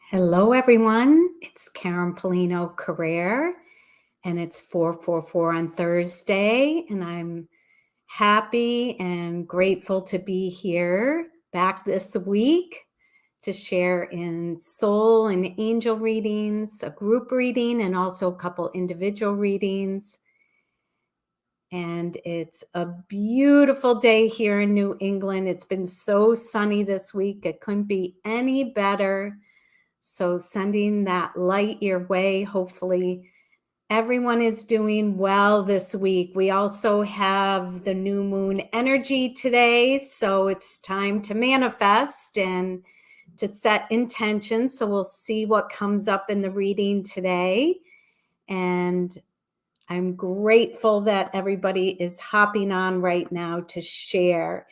Hello, everyone. It's Karen Polino Carrere, and it's 444 on Thursday. And I'm happy and grateful to be here back this week to share in soul and angel readings, a group reading, and also a couple individual readings. And it's a beautiful day here in New England. It's been so sunny this week. It couldn't be any better. So sending that light your way. Hopefully everyone is doing well this week. We also have the new moon energy today. So it's time to manifest and to set intentions. So we'll see what comes up in the reading today. And I'm grateful that everybody is hopping on right now to share.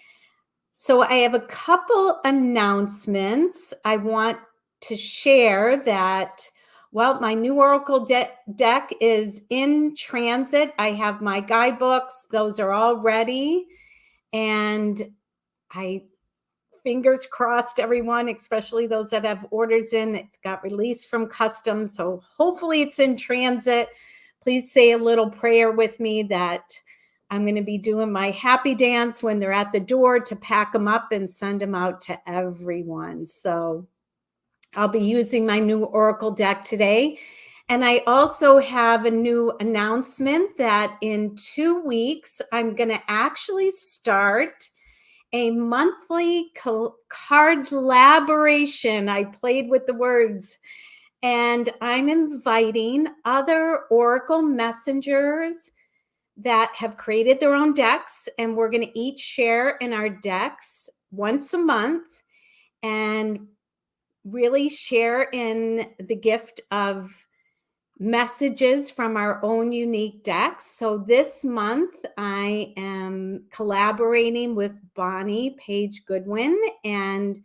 So I have a couple announcements. I want to share that, well, my new Oracle deck is in transit. I have my guidebooks. Those are all ready. And fingers crossed, everyone, especially those that have orders in, it got released from customs. So hopefully it's in transit. Please say a little prayer with me that I'm going to be doing my happy dance when they're at the door to pack them up and send them out to everyone. So I'll be using my new Oracle deck today. And I also have a new announcement that in 2 weeks, I'm going to actually start a monthly card collaboration. I played with the words. And I'm inviting other Oracle messengers that have created their own decks, and we're going to each share in our decks once a month and really share in the gift of messages from our own unique decks. So this month I am collaborating with Bonnie Page Goodwin, and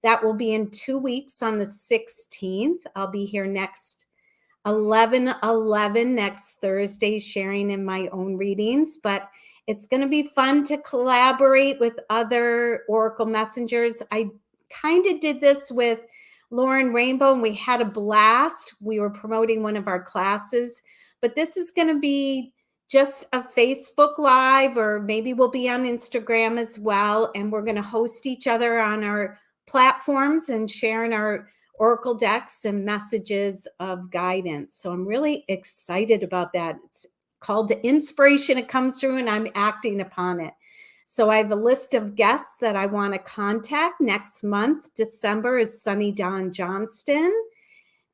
that will be in 2 weeks on the 16th. I'll be here next 11/11 next Thursday, sharing in my own readings, but it's going to be fun to collaborate with other Oracle messengers. I kind of did this with Lauren Rainbow, and we had a blast. We were promoting one of our classes, but this is going to be just a Facebook Live, or maybe we'll be on Instagram as well, and we're going to host each other on our platforms and sharing our Oracle decks and messages of guidance. So I'm really excited about that. It's called to inspiration. It comes through and I'm acting upon it. So I have a list of guests that I want to contact next month. December is Sunny Dawn Johnston,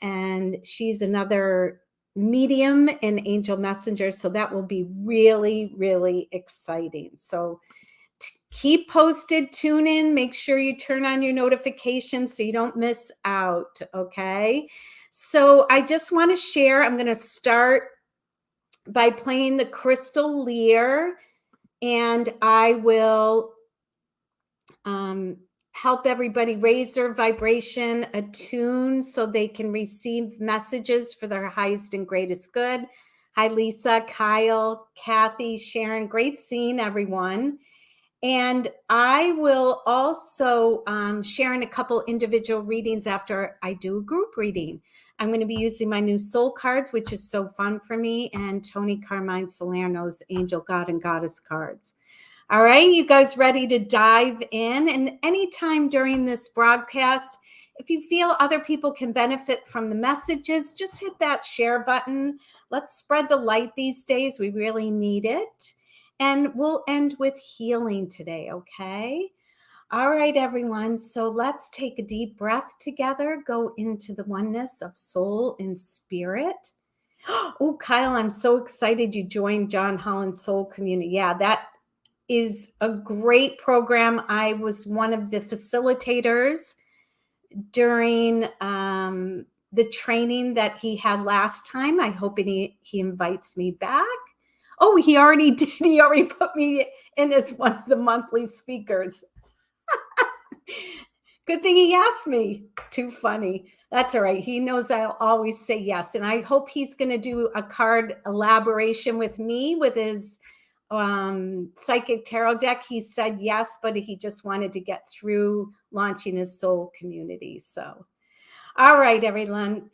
and she's another medium and angel messenger. So that will be really, really exciting. So keep posted, tune in, make sure you turn on your notifications so you don't miss out, okay? So I just want to share, I'm going to start by playing the Crystal Lyre, and I will help everybody raise their vibration, attune so they can receive messages for their highest and greatest good. Hi, Lisa, Kyle, Kathy, Sharon, great seeing everyone. And I will also share in a couple individual readings after I do a group reading. I'm going to be using my new soul cards, which is so fun for me, and Tony Carmine Salerno's Angel, God, and Goddess cards. All right, you guys ready to dive in? And anytime during this broadcast, if you feel other people can benefit from the messages, just hit that share button. Let's spread the light these days. We really need it. And we'll end with healing today, okay? All right, everyone. So let's take a deep breath together, go into the oneness of soul and spirit. Oh, Kyle, I'm so excited you joined John Holland Soul Community. Yeah, that is a great program. I was one of the facilitators during the training that he had last time. I hope he invites me back. Oh, he already did. He already put me in as one of the monthly speakers. Good thing he asked me. Too funny. That's all right. He knows I'll always say yes. And I hope he's going to do a card elaboration with me with his psychic tarot deck. He said yes, but he just wanted to get through launching his soul community. So, All right, everyone.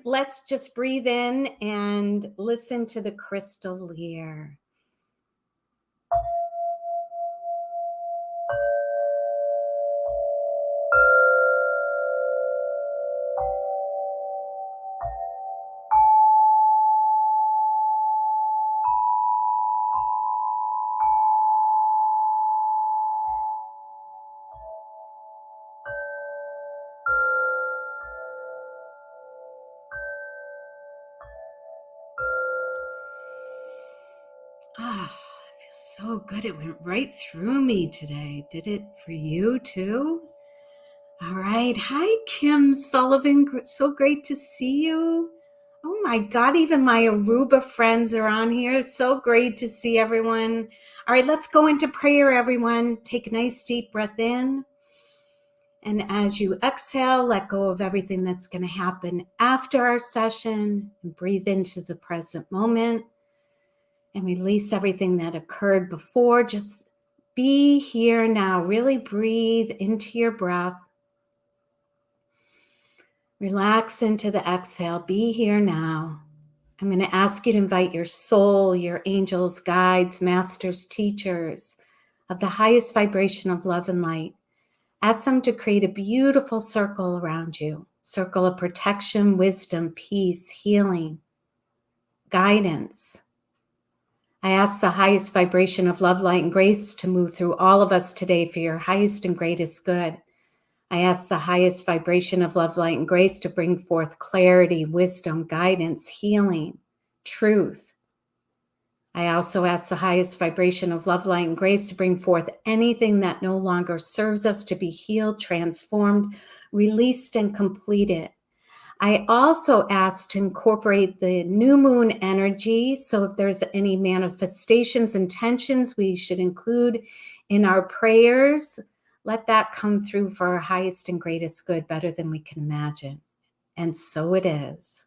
Let's just breathe in and listen to the crystal lyre. Ah, it feels so good. It went right through me today. Did it for you too? All right. Hi, Kim Sullivan. So great to see you. Oh my God, even my Aruba friends are on here. So great to see everyone. All right, let's go into prayer, everyone. Take a nice deep breath in. And as you exhale, let go of everything that's going to happen after our session and breathe into the present moment and release everything that occurred before. Just be here now. Really breathe into your breath. Relax into the exhale. Be here now. I'm going to ask you to invite your soul, your angels, guides, masters, teachers of the highest vibration of love and light. Ask them to create a beautiful circle around you. Circle of protection, wisdom, peace, healing, guidance. I ask the highest vibration of love, light, and grace to move through all of us today for your highest and greatest good. I ask the highest vibration of love, light, and grace to bring forth clarity, wisdom, guidance, healing, truth. I also ask the highest vibration of love, light, and grace to bring forth anything that no longer serves us to be healed, transformed, released, and completed. I also ask to incorporate the new moon energy. So if there's any manifestations, intentions we should include in our prayers, let that come through for our highest and greatest good, better than we can imagine. And so it is.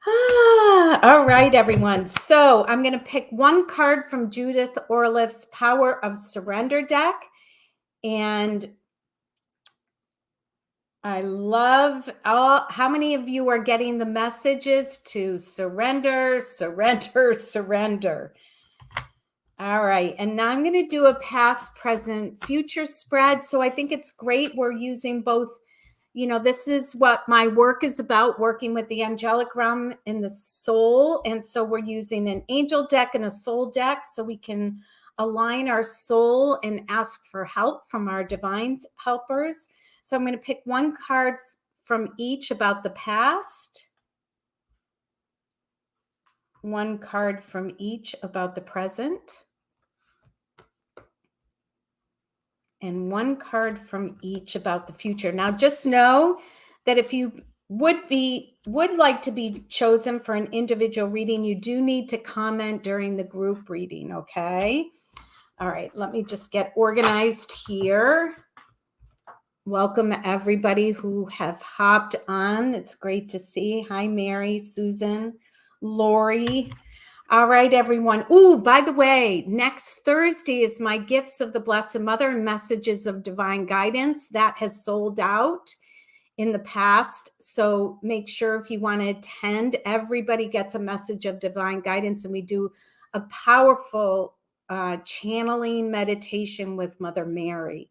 All right, everyone. So I'm going to pick one card from Judith Orliff's Power of Surrender deck. And I love how many of you are getting the messages to surrender, surrender, surrender. All right. And now I'm going to do a past, present, future spread. So I think it's great. We're using both. This is what my work is about, working with the angelic realm in the soul. And so we're using an angel deck and a soul deck so we can align our soul and ask for help from our divine helpers. So I'm going to pick one card from each about the past, one card from each about the present, and one card from each about the future. Now, just know that if you would like to be chosen for an individual reading, you do need to comment during the group reading, okay? All right, let me just get organized here. Welcome everybody who have hopped on. It's great to see. Hi, Mary, Susan, Lori. All right, everyone. Ooh, by the way, next Thursday is my Gifts of the Blessed Mother and Messages of Divine Guidance. That has sold out in the past. So make sure if you want to attend, everybody gets a message of divine guidance. And we do a powerful channeling meditation with Mother Mary.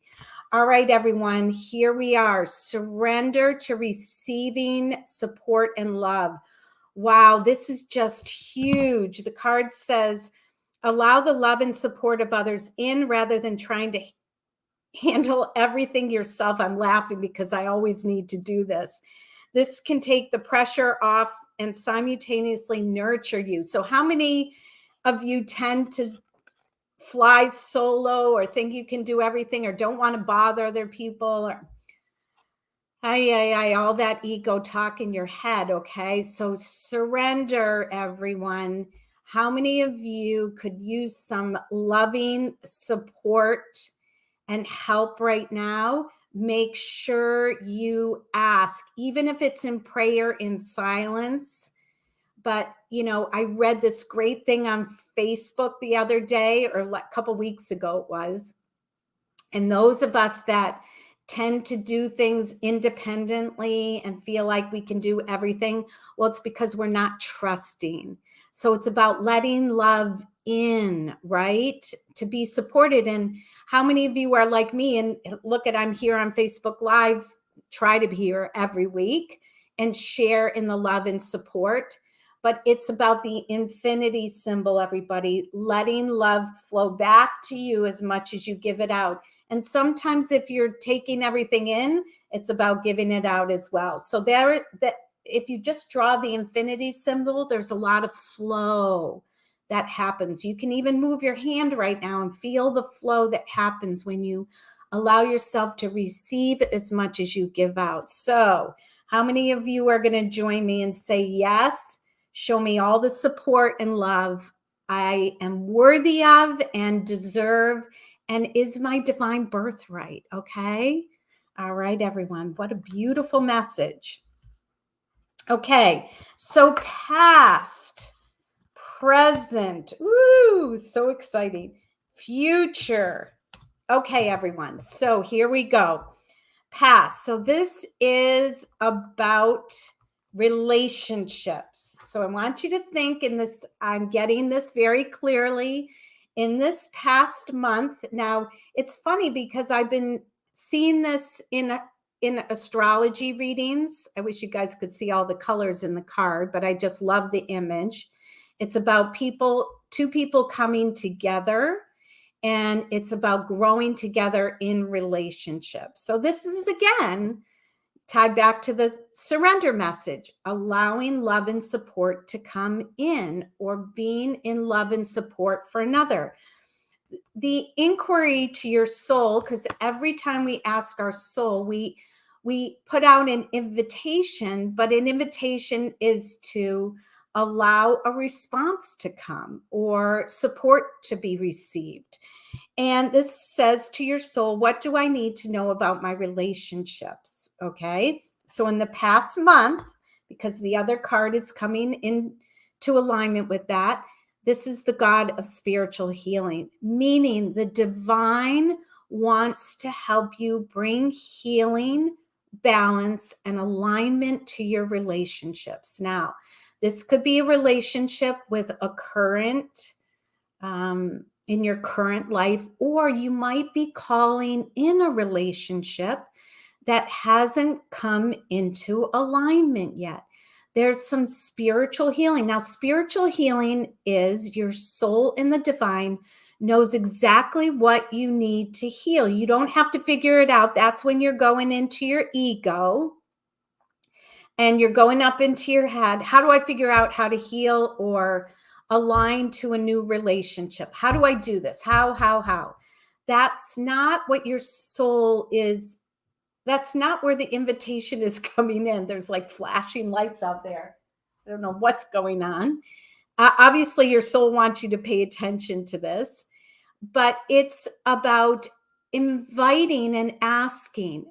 All right, everyone, here we are. Surrender to receiving support and love. Wow, this is just huge. The card says, allow the love and support of others in rather than trying to handle everything yourself. I'm laughing because I always need to do this. This can take the pressure off and simultaneously nurture you. So how many of you tend to fly solo or think you can do everything or don't want to bother other people or all that ego talk in your head? Okay, so surrender, everyone. How many of you could use some loving support and help right now? Make sure you ask, even if it's in prayer in silence. But, I read this great thing on Facebook the other day, or a couple weeks ago it was. And those of us that tend to do things independently and feel like we can do everything? Well, it's because we're not trusting. So it's about letting love in, right? To be supported. And how many of you are like me? And look at, I'm here on Facebook Live, try to be here every week and share in the love and support. But it's about the infinity symbol, everybody, letting love flow back to you as much as you give it out. And sometimes if you're taking everything in, it's about giving it out as well. So that if you just draw the infinity symbol, there's a lot of flow that happens. You can even move your hand right now and feel the flow that happens when you allow yourself to receive as much as you give out. So how many of you are going to join me and say, yes, show me all the support and love I am worthy of and deserve and is my divine birthright? Okay. All right, everyone. What a beautiful message. Okay. So past, present. Ooh, so exciting. Future. Okay, everyone. So here we go. Past. So this is about relationships. So I want you to think in this, I'm getting this very clearly in this past month. Now, it's funny because I've been seeing this in astrology readings. I wish you guys could see all the colors in the card, but I just love the image. It's about two people coming together, and it's about growing together in relationships. So this is again tied back to the surrender message, allowing love and support to come in, or being in love and support for another. The inquiry to your soul, because every time we ask our soul, we put out an invitation, but an invitation is to allow a response to come or support to be received. And this says to your soul, what do I need to know about my relationships? Okay. So in the past month, because the other card is coming into alignment with that, this is the God of spiritual healing, meaning the divine wants to help you bring healing, balance, and alignment to your relationships. Now, this could be a relationship with a current, in your current life, or you might be calling in a relationship that hasn't come into alignment yet. There's some spiritual healing. Now, spiritual healing is your soul in the divine knows exactly what you need to heal. You don't have to figure it out. That's when you're going into your ego and you're going up into your head. How do I figure out how to heal or align to a new relationship? How do I do this? How? That's not what your soul is. That's not where the invitation is coming in. There's like flashing lights out there. I don't know what's going on. Obviously, your soul wants you to pay attention to this, but it's about inviting and asking,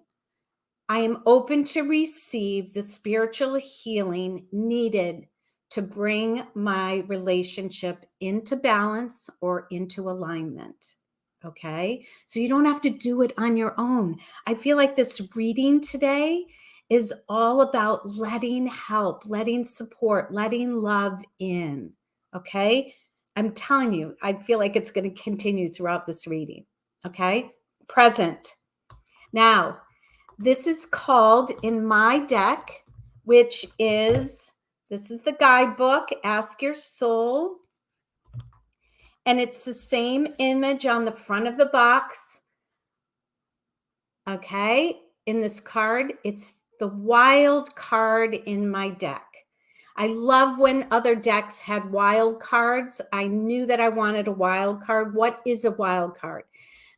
I am open to receive the spiritual healing needed to bring my relationship into balance or into alignment. Okay. So you don't have to do it on your own. I feel like this reading today is all about letting help, letting support, letting love in. Okay. I'm telling you, I feel like it's going to continue throughout this reading. Okay. Present. Now, this is called in my deck, which is, this is the guidebook, Ask Your Soul. And it's the same image on the front of the box. Okay. In this card, it's the wild card in my deck. I love when other decks had wild cards. I knew that I wanted a wild card. What is a wild card?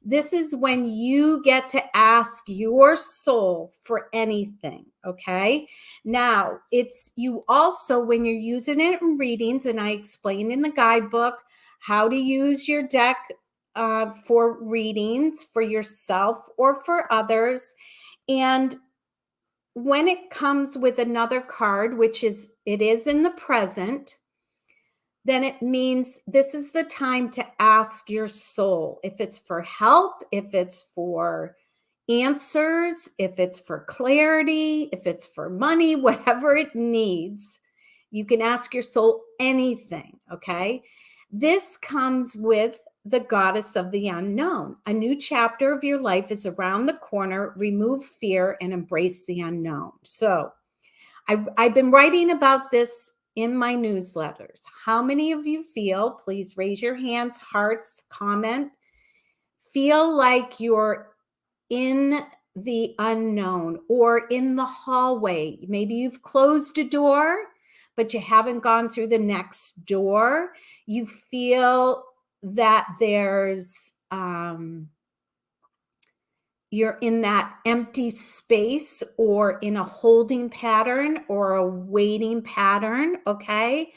This is when you get to ask your soul for anything, okay? Now, it's you also, when you're using it in readings, and I explain in the guidebook how to use your deck for readings for yourself or for others. And when it comes with another card, which is, it is in the present, then it means this is the time to ask your soul if it's for help, if it's for answers, if it's for clarity, if it's for money, whatever it needs, you can ask your soul anything, okay? This comes with the goddess of the unknown. A new chapter of your life is around the corner. Remove fear and embrace the unknown. So I've been writing about this in my newsletters. How many of you feel, please raise your hands, hearts, comment, feel like you're in the unknown or in the hallway? Maybe you've closed a door, but you haven't gone through the next door. You feel that there's, you're in that empty space or in a holding pattern or a waiting pattern, okay?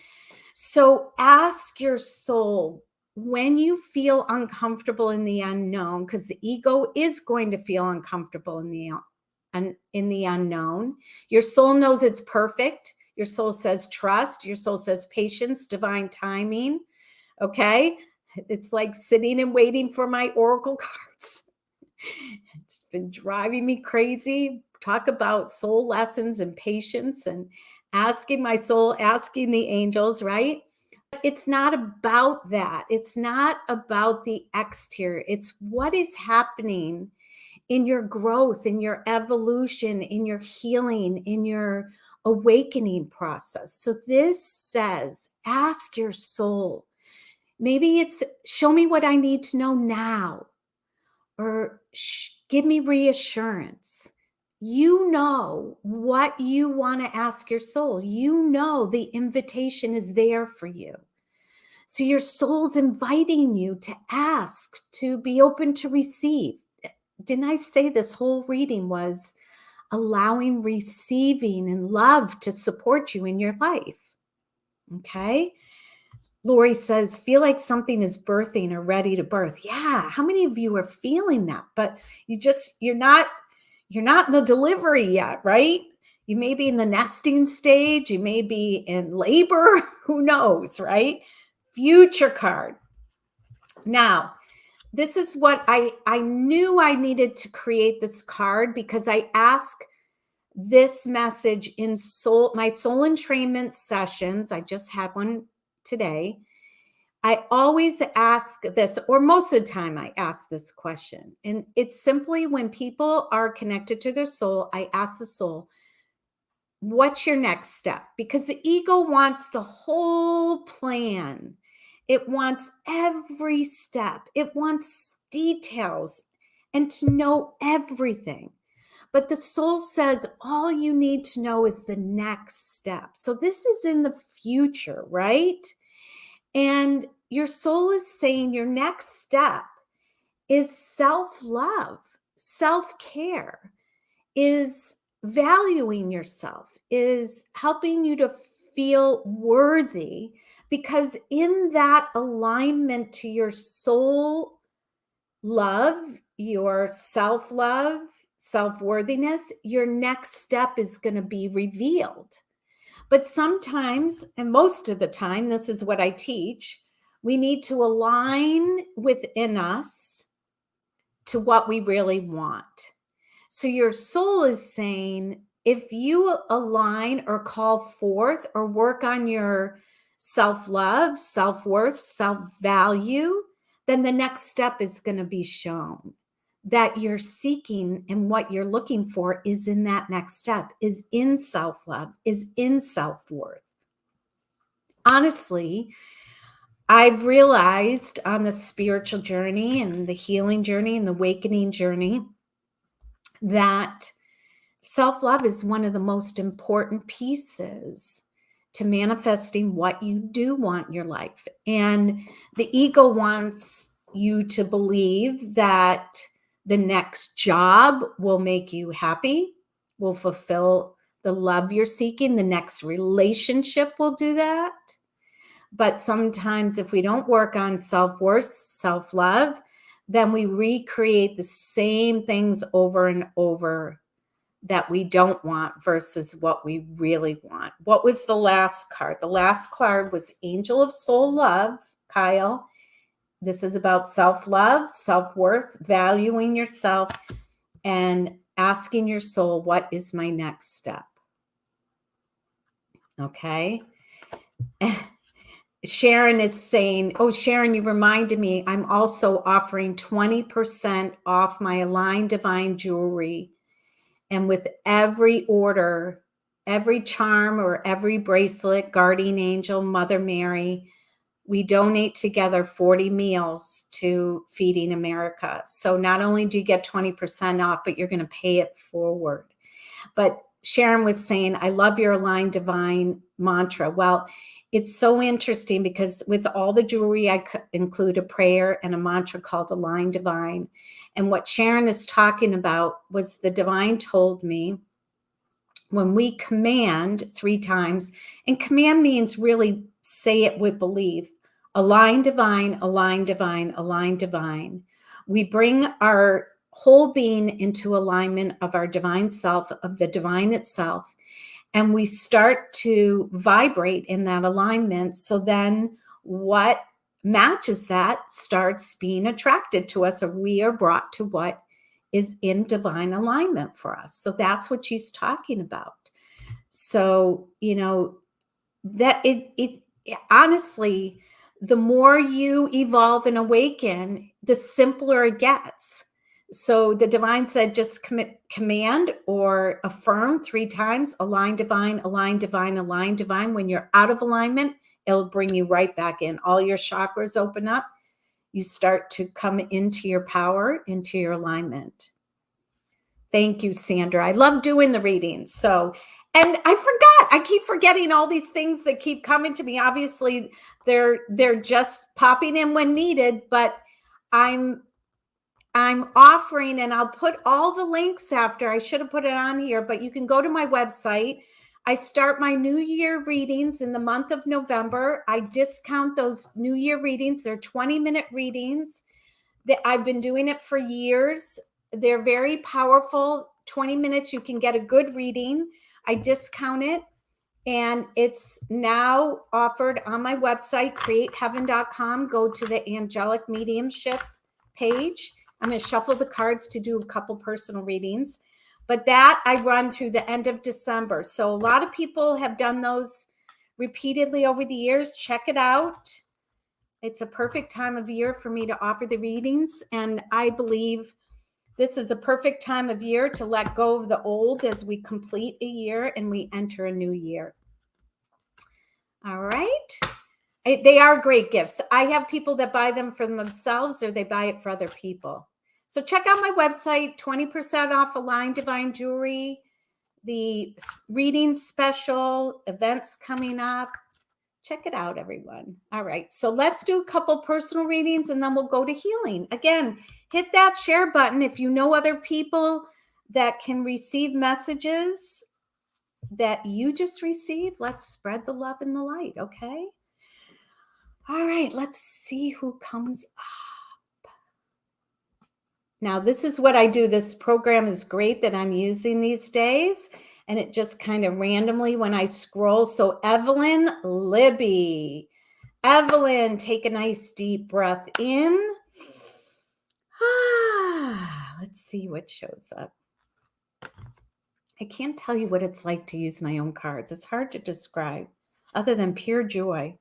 So ask your soul, when you feel uncomfortable in the unknown, because the ego is going to feel uncomfortable in the unknown. Your soul knows it's perfect. Your soul says trust. Your soul says patience, divine timing. Okay? It's like sitting and waiting for my oracle cards. It's been driving me crazy. Talk about soul lessons and patience and asking my soul, asking the angels, right? It's not about that. It's not about the exterior. It's what is happening in your growth, in your evolution, in your healing, in your awakening process. So this says, ask your soul. Maybe it's show me what I need to know now, or give me reassurance. You know what you want to ask your soul. You know the invitation is there for you. So your soul's inviting you to ask, to be open to receive. Didn't I say this whole reading was allowing receiving and love to support you in your life? Okay. Lori says, feel like something is birthing or ready to birth. Yeah. How many of you are feeling that? But you're not in the delivery yet, right? You may be in the nesting stage. You may be in labor. Who knows, right? Future card. Now, this is what I knew I needed to create this card, because I ask this message in my soul entrainment sessions. I just had one today. I always ask this, or most of the time I ask this question. And it's simply when people are connected to their soul, I ask the soul, what's your next step? Because the ego wants the whole plan. It wants every step. It wants details and to know everything. But the soul says all you need to know is the next step. So this is in the future, right? And your soul is saying your next step is self-love, self-care, is valuing yourself, is helping you to feel worthy, because in that alignment to your soul love, your self-love, self-worthiness, your next step is going to be revealed. But sometimes, and most of the time, this is what I teach, we need to align within us to what we really want. So your soul is saying, if you align or call forth or work on your self-love, self-worth, self-value, then the next step is going to be shown. That you're seeking and what you're looking for is in that next step, is in self-love, is in self-worth. Honestly, I've realized on the spiritual journey and the healing journey and the awakening journey that self-love is one of the most important pieces to manifesting what you do want in your life. And the ego wants you to believe that the next job will make you happy, will fulfill the love you're seeking. The next relationship will do that. But sometimes if we don't work on self-worth, self-love, then we recreate the same things over and over that we don't want versus what we really want. What was the last card? The last card was Angel of Soul Love, Kyle. This is about self-love, self-worth, valuing yourself. and asking your soul, what is my next step? Okay. Sharon is saying, oh, Sharon, you reminded me, I'm also offering 20% off my Align Divine jewelry. And with every order, every charm or every bracelet, Guardian Angel, Mother Mary, we donate together 40 meals to Feeding America. So not only do you get 20% off, but you're going to pay it forward. But Sharon was saying, I love your Align Divine mantra. Well, it's so interesting because with all the jewelry, I include a prayer and a mantra called Align Divine. And what Sharon is talking about was the divine told me when we command 3 times, and command means really say it with belief, align divine, align divine, align divine. We bring our whole being into alignment of our divine self, of the divine itself, and we start to vibrate in that alignment. So then what matches that starts being attracted to us, or we are brought to what is in divine alignment for us. So that's what she's talking about. So, that it honestly, the more you evolve and awaken, the simpler it gets. So the divine said, just command or affirm 3 times, align divine, align divine, align divine. When you're out of alignment, it'll bring you right back in. All your chakras open up. You start to come into your power, into your alignment. Thank you, Sandra. I love doing the readings. So, and I keep forgetting all these things that keep coming to me. Obviously, they're just popping in when needed, but I'm offering, and I'll put all the links after. I should have put it on here, but you can go to my website. I start my New Year readings in the month of November. I discount those New Year readings. They're 20-minute readings. I've been doing it for years. They're very powerful. 20 minutes, you can get a good reading. I discount it. And it's now offered on my website, createheaven.com. Go to the angelic mediumship page. I'm going to shuffle the cards to do a couple personal readings. But that I run through the end of December. So a lot of people have done those repeatedly over the years. Check it out. It's a perfect time of year for me to offer the readings. And I believe this is a perfect time of year to let go of the old as we complete a year and we enter a new year. All right. They are great gifts. I have people that buy them for themselves or they buy it for other people. So check out my website, 20% off Align Divine Jewelry, the reading special, events coming up. Check it out, everyone. All right. So let's do a couple personal readings and then we'll go to healing. Again, hit that share button if you know other people that can receive messages that you just received. Let's spread the love and the light. Okay. All right. Let's see who comes up. Now, this is what I do. This program is great that I'm using these days. And it just kind of randomly when I scroll. So Evelyn Libby. Evelyn, take a nice deep breath in. Let's see what shows up. I can't tell you what it's like to use my own cards. It's hard to describe other than pure joy.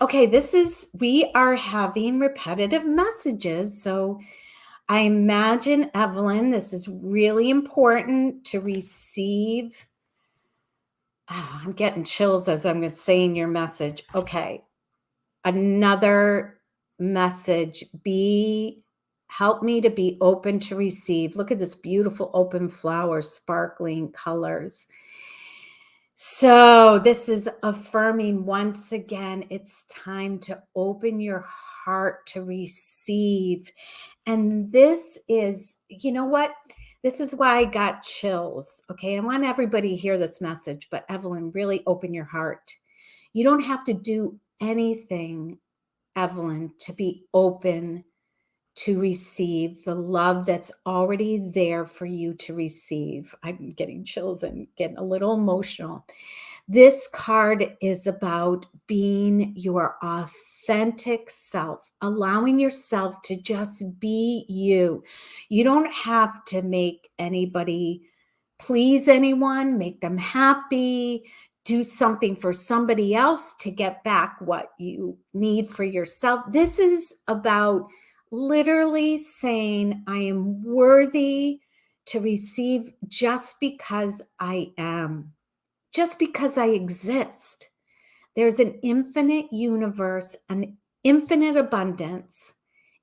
Okay, we are having repetitive messages. So I imagine, Evelyn, this is really important to receive. Oh, I'm getting chills as I'm saying your message. Okay. Another message, help me to be open to receive. Look at this beautiful open flower, sparkling colors. So this is affirming once again, it's time to open your heart to receive. And this is, you know what? This is why I got chills. Okay. I want everybody to hear this message, but Evelyn, really open your heart. You don't have to do anything, Evelyn, to be open to receive the love that's already there for you to receive. I'm getting chills and getting a little emotional. This card is about being your authentic self, allowing yourself to just be you. You don't have to make anybody please anyone, make them happy, do something for somebody else to get back what you need for yourself. This is about literally saying, I am worthy to receive just because I am, just because I exist. There's an infinite universe, an infinite abundance,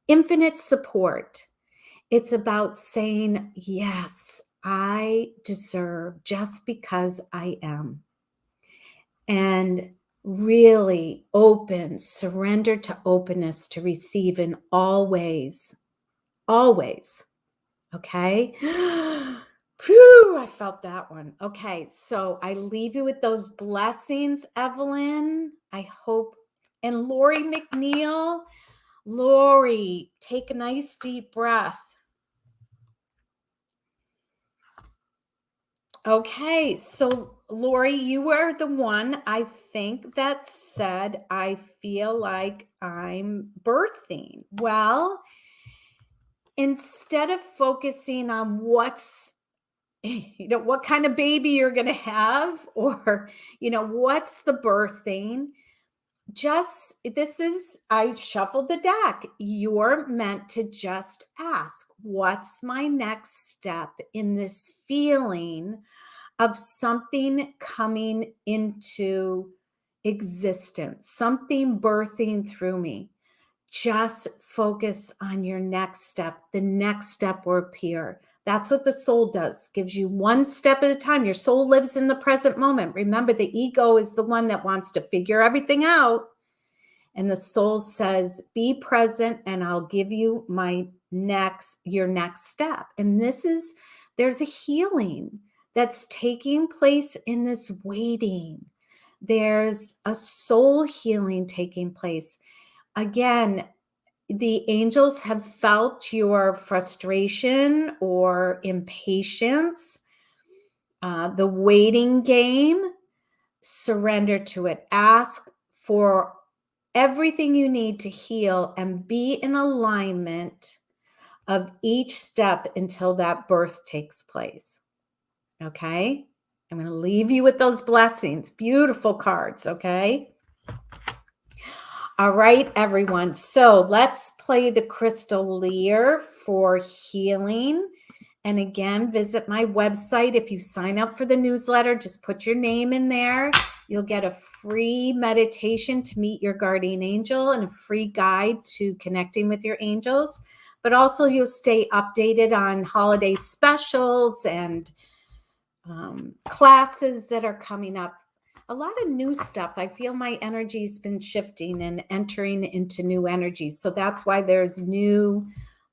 infinite support. It's about saying, yes, I deserve just because I am. And really open, surrender to openness to receive in all ways. Always. Okay. Whew, I felt that one. Okay. So I leave you with those blessings, Evelyn. I hope. And Lori McNeil, Lori, take a nice deep breath. Okay, so Lori, you were the one I think that said, I feel like I'm birthing. Well, instead of focusing on what's, what kind of baby you're going to have, or, what's the birthing, I shuffled the deck. You're meant to just ask, what's my next step in this feeling of something coming into existence, something birthing through me? Just focus on your next step. The next step will appear. That's what the soul does, gives you one step at a time. Your soul lives in the present moment. Remember, the ego is the one that wants to figure everything out. And the soul says, be present and I'll give you your next step. And there's a healing that's taking place in this waiting. There's a soul healing taking place. Again, the angels have felt your frustration or impatience, the waiting game. Surrender to it. Ask for everything you need to heal and be in alignment of each step until that birth takes place. Okay? I'm going to leave you with those blessings. Beautiful cards, okay? All right, everyone. So let's play the Crystal Lear for healing. And again, visit my website. If you sign up for the newsletter, just put your name in there. You'll get a free meditation to meet your guardian angel and a free guide to connecting with your angels. But also you'll stay updated on holiday specials and classes that are coming up. A lot of new stuff. I feel my energy's been shifting and entering into new energies. So that's why there's new,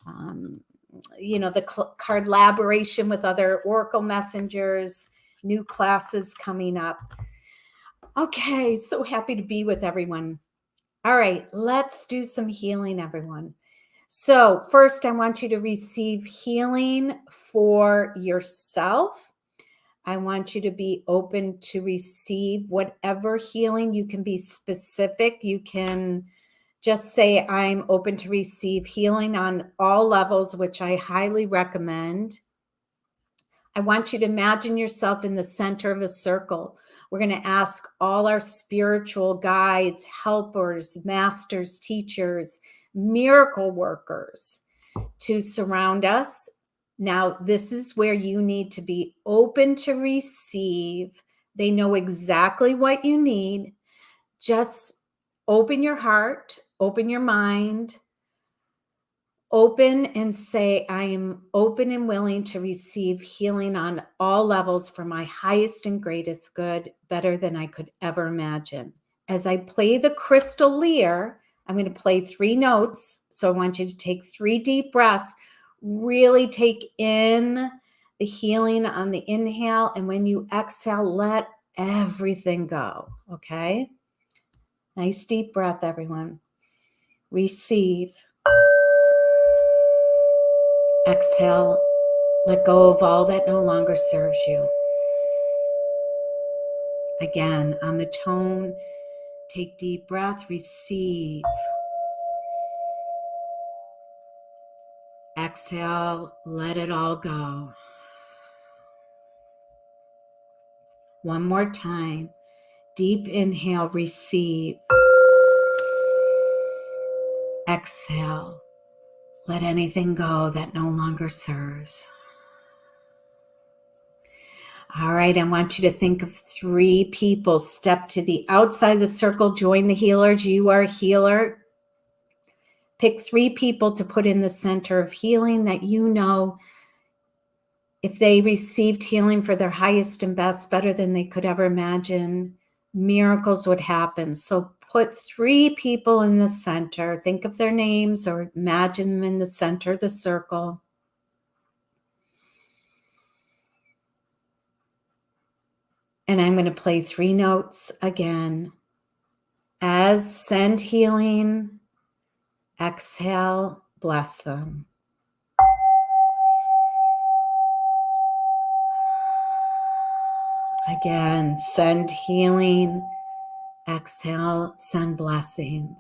the collaboration with other Oracle messengers, new classes coming up. Okay, so happy to be with everyone. All right, let's do some healing, everyone. So first, I want you to receive healing for yourself. I want you to be open to receive whatever healing. You can be specific. You can just say, I'm open to receive healing on all levels, which I highly recommend. I want you to imagine yourself in the center of a circle. We're going to ask all our spiritual guides, helpers, masters, teachers, miracle workers to surround us. Now, this is where you need to be open to receive. They know exactly what you need. Just open your heart, open your mind, open and say, I am open and willing to receive healing on all levels for my highest and greatest good, better than I could ever imagine. As I play the Crystal Lear, I'm going to play 3 notes. So I want you to take 3 deep breaths. Really take in the healing on the inhale. And when you exhale, let everything go. Okay? Nice deep breath, everyone. Receive. Exhale. Let go of all that no longer serves you. Again, on the tone, take deep breath, receive. Exhale, let it all go. One more time. Deep inhale, receive. Exhale, let anything go that no longer serves. All right, I want you to think of 3 people. Step to the outside of the circle, join the healers. You are a healer. Pick 3 people to put in the center of healing that you know if they received healing for their highest and best, better than they could ever imagine, miracles would happen. So put 3 people in the center. Think of their names or imagine them in the center of the circle. And I'm going to play 3 notes again. As send healing, exhale, bless them. Again, send healing, exhale, send blessings.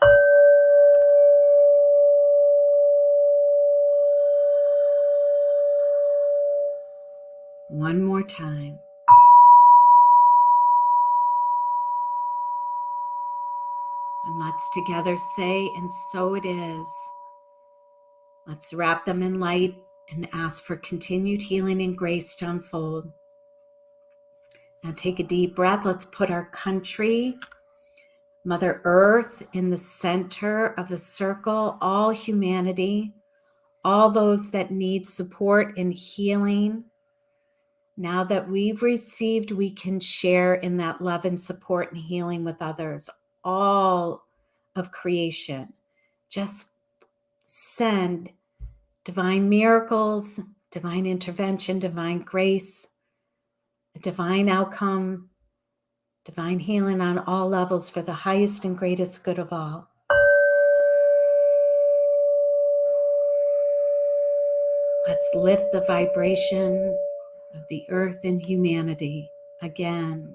One more time. And let's together say, and so it is. Let's wrap them in light and ask for continued healing and grace to unfold. Now take a deep breath. Let's put our country, Mother Earth, in the center of the circle, all humanity, all those that need support and healing. Now that we've received, we can share in that love and support and healing with others. All of creation. Just send divine miracles, divine intervention, divine grace, a divine outcome, divine healing on all levels for the highest and greatest good of all. Let's lift the vibration of the earth and humanity again.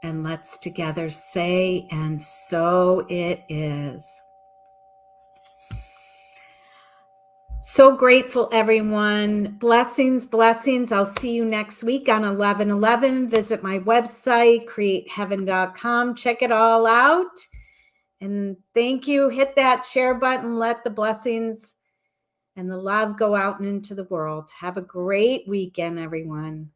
And let's together say, and so it is. So grateful, everyone. Blessings, blessings. I'll see you next week on 11/11. Visit my website, createheaven.com. Check it all out. And thank you. Hit that share button. Let the blessings and the love go out and into the world. Have a great weekend, everyone.